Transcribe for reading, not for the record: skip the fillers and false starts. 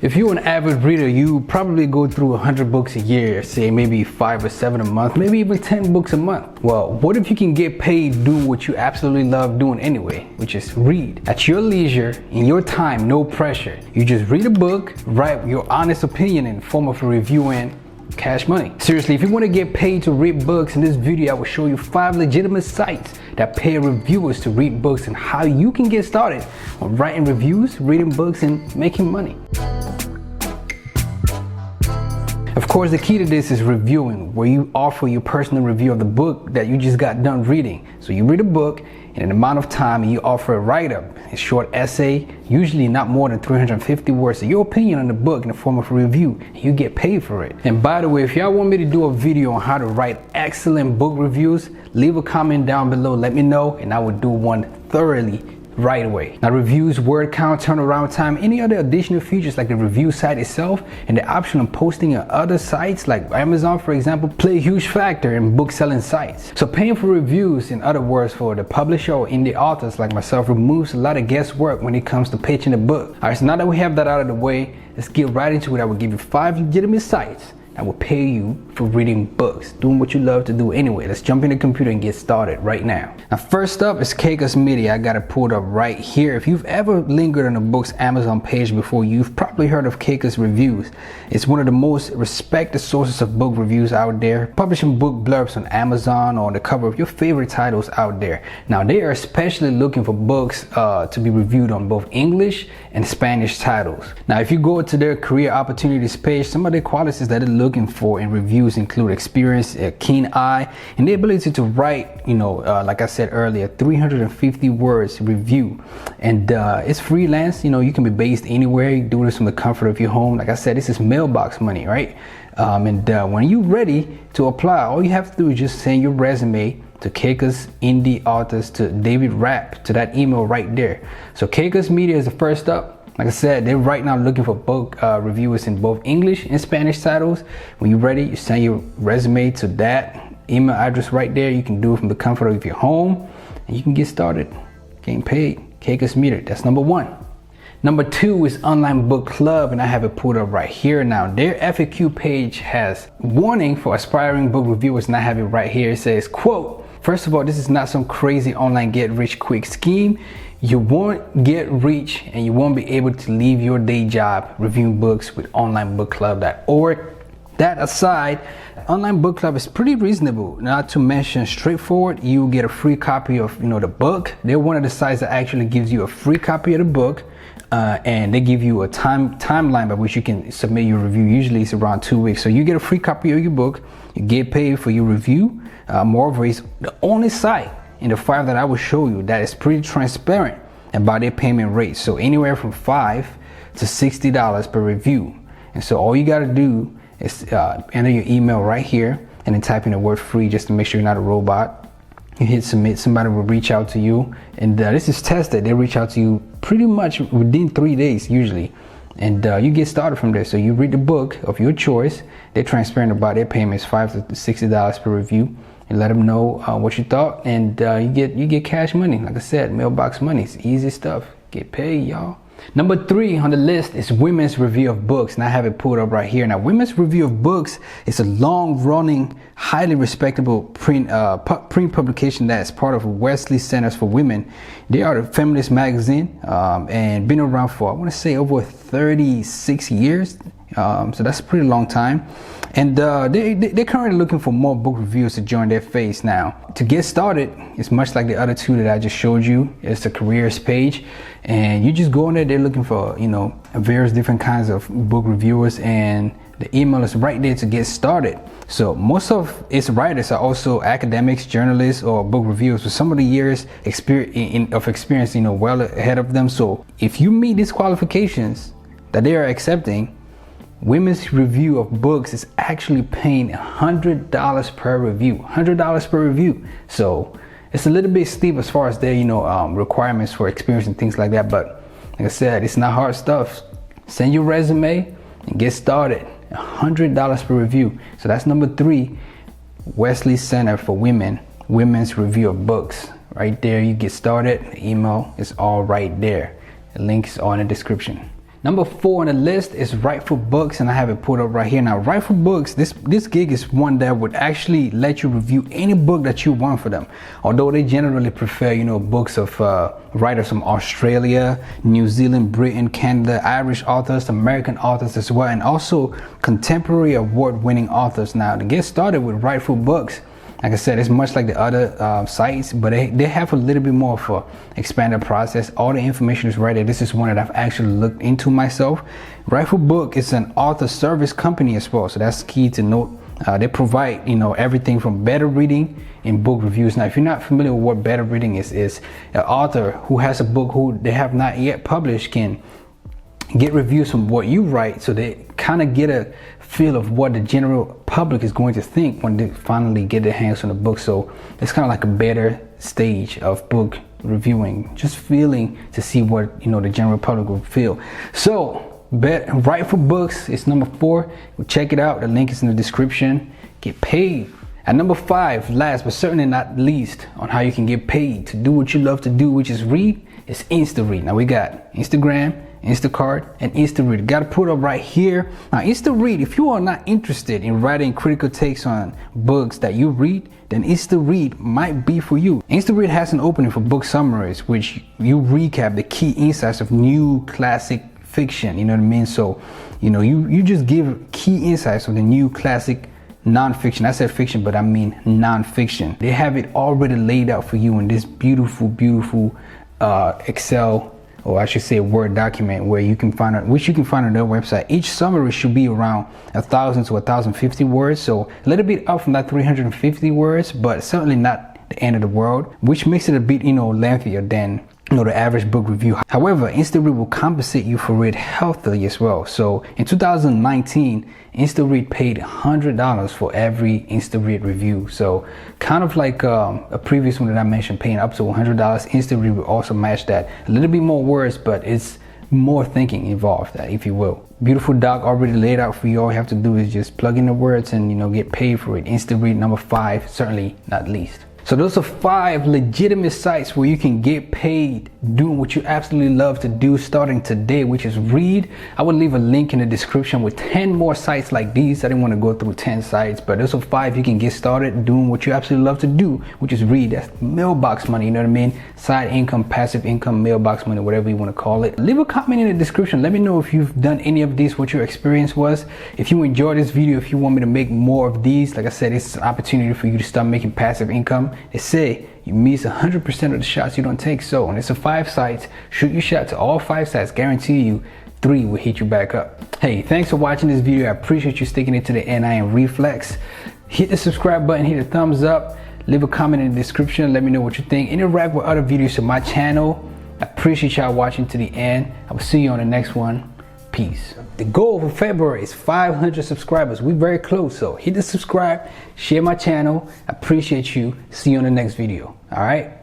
If you're an avid reader, you probably go through 100 books a year, say maybe 5 or 7 a month, maybe even 10 books a month. Well, what if you can get paid doing what you absolutely love doing anyway, which is read at your leisure, in your time, no pressure. You just read a book, write your honest opinion in the form of a review, and cash money. Seriously, if you want to get paid to read books, in this video I will show you 5 legitimate sites that pay reviewers to read books and how you can get started on writing reviews, reading books, and making money. Of course, the key to this is reviewing, where you offer your personal review of the book that you just got done reading. So you read a book in an amount of time and you offer a write-up, a short essay, usually not more than 350 words of your opinion on the book in the form of a review, and you get paid for it. And by the way, if y'all want me to do a video on how to write excellent book reviews, leave a comment down below, let me know, and I will do one thoroughly right away. Now, reviews, word count, turnaround time, any other additional features like the review site itself and the option of posting on other sites like Amazon, for example, play a huge factor in book selling sites. So paying for reviews, in other words, for the publisher or indie authors like myself, removes a lot of guesswork when it comes to pitching a book. All right, so now that we have that out of the way, let's get right into it. I will give you 5 legitimate sites that will pay you for reading books, doing what you love to do anyway. Let's jump in the computer and get started right now. Now, first up is Costas Media. I got it pulled up right here. If you've ever lingered on a book's Amazon page before, you've probably heard of Costas Reviews. It's one of the most respected sources of book reviews out there, publishing book blurbs on Amazon or on the cover of your favorite titles out there. Now, they are especially looking for books to be reviewed on both English and Spanish titles. Now, if you go to their career opportunities page, some of the qualities that they're looking for in reviews include experience, a keen eye, and the ability to write, like I said earlier, 350 words review. And it's freelance. You can be based anywhere. You do this from the comfort of your home. Like I said, this is mailbox money, right? When you're ready to apply, all you have to do is just send your resume to Costas Indie Authors to David Rapp, to that email right there. So Costas Media is the first up. Like I said, they're right now looking for book reviewers in both English and Spanish titles. When you're ready, you send your resume to that email address right there. You can do it from the comfort of your home, and you can get started getting paid. Costas Media, that's number 1. Number 2 is Online Book Club, and I have it pulled up right here now. Their FAQ page has warning for aspiring book reviewers, and I have it right here. It says, quote, "First of all, this is not some crazy online get-rich-quick scheme. You won't get rich and you won't be able to leave your day job reviewing books with onlinebookclub.org. That aside, Online Book Club is pretty reasonable, not to mention straightforward. You get a free copy of the book. They're one of the sites that actually gives you a free copy of the book, and they give you a timeline by which you can submit your review. Usually it's around 2 weeks. So you get a free copy of your book, you get paid for your review. Moreover, it's the only site in the 5 that I will show you that is pretty transparent about their payment rates. So anywhere from $5 to $60 per review. And so all you got to do is enter your email right here and then type in the word free just to make sure you're not a robot. You hit submit, somebody will reach out to you, and this is tested. They reach out to you pretty much within 3 days usually, and you get started from there. So you read the book of your choice. They're transparent about their payments, $5 to $60 per review. And let them know what you thought, and you get cash money. Like I said, mailbox money. It's easy stuff. Get paid, y'all. Number 3 on the list is Women's Review of Books, and I have it pulled up right here. Now, Women's Review of Books is a long-running, highly respectable print publication that is part of Wesley Centers for Women. They are a feminist magazine and been around for, I want to say, over 36 years. So that's a pretty long time. And they're currently looking for more book reviewers to join their phase now. To get started, it's much like the other 2 that I just showed you. It's the careers page, and you just go in there. They're looking for various different kinds of book reviewers, and the email is right there to get started. So most of its writers are also academics, journalists, or book reviewers with some of the years of experience well ahead of them. So if you meet these qualifications that they are accepting, Women's Review of Books is actually paying $100 per review. $100 per review. So it's a little bit steep as far as their requirements for experience and things like that. But like I said, it's not hard stuff. Send your resume and get started. $100 per review. So that's number 3, Wesley Center for Women, Women's Review of Books. Right there, you get started. The email is all right there. The link is all in the description. Number 4 on the list is Riflew Books, and I have it pulled up right here. Now, Riflew Books, this gig is one that would actually let you review any book that you want for them. Although they generally prefer, you know, books of writers from Australia, New Zealand, Britain, Canada, Irish authors, American authors as well, and also contemporary award-winning authors. Now, to get started with Riflew Books, like I said, it's much like the other sites, but they have a little bit more of a expanded process. All the information is right there. This is one that I've actually looked into myself. Riflew Book is an author service company as well, so that's key to note. They provide, you know, everything from better reading and book reviews. Now, if you're not familiar with what better reading is an author who has a book who they have not yet published can get reviews from what you write, so they kind of get a feel of what the general public is going to think when they finally get their hands on the book. So it's kind of like a better stage of book reviewing, just feeling to see what, you know, the general public will feel. So Riflew Books is number 4. Check it out, the link is in the description. Get paid. At number 5, last but certainly not least, on how you can get paid to do what you love to do, which is read, is InstaRead. Now we got Instagram, Instacart, and InstaRead. Got to put up right here. Now, InstaRead, if you are not interested in writing critical takes on books that you read, then InstaRead might be for you. InstaRead has an opening for book summaries, which you recap the key insights of new classic fiction. You know what I mean? So, you know, you just give key insights of the new classic non-fiction. I said fiction, but I mean non-fiction. They have it already laid out for you in this beautiful Excel, or I should say Word document, where you can find it, which you can find on their website. Each summary should be around 1,000 to 1,050 words, so a little bit up from that 350 words, but certainly not the end of the world, which makes it a bit, you know, lengthier than, you know, the average book review. However, InstaRead will compensate you for it healthily as well. So in 2019, InstaRead paid $100 for every InstaRead review. So kind of like a previous one that I mentioned, paying up to $100. InstaRead will also match that. A little bit more words, but it's more thinking involved, if you will. Beautiful doc already laid out for you. All you have to do is just plug in the words and, you know, get paid for it. InstaRead, number 5, certainly not least. So those are 5 legitimate sites where you can get paid doing what you absolutely love to do starting today, which is read. I will leave a link in the description with 10 more sites like these. I didn't want to go through 10 sites, but those are 5 you can get started doing what you absolutely love to do, which is read. That's mailbox money, you know what I mean? Side income, passive income, mailbox money, whatever you want to call it. Leave a comment in the description. Let me know if you've done any of these, what your experience was. If you enjoyed this video, if you want me to make more of these, like I said, it's an opportunity for you to start making passive income. They say you miss 100% of the shots you don't take. So, and it's a 5 sites. Shoot your shot to all 5 sites. Guarantee you 3 will hit you back up. Hey, thanks for watching this video. I appreciate you sticking it to the end. I am RifleX. Hit the subscribe button, hit the thumbs up, leave a comment in the description. Let me know what you think. Interact with other videos on my channel. I appreciate y'all watching to the end. I will see you on the next one. Peace. The goal for February is 500 subscribers. We're very close, so hit the subscribe, share my channel. I appreciate you. See you on the next video. All right.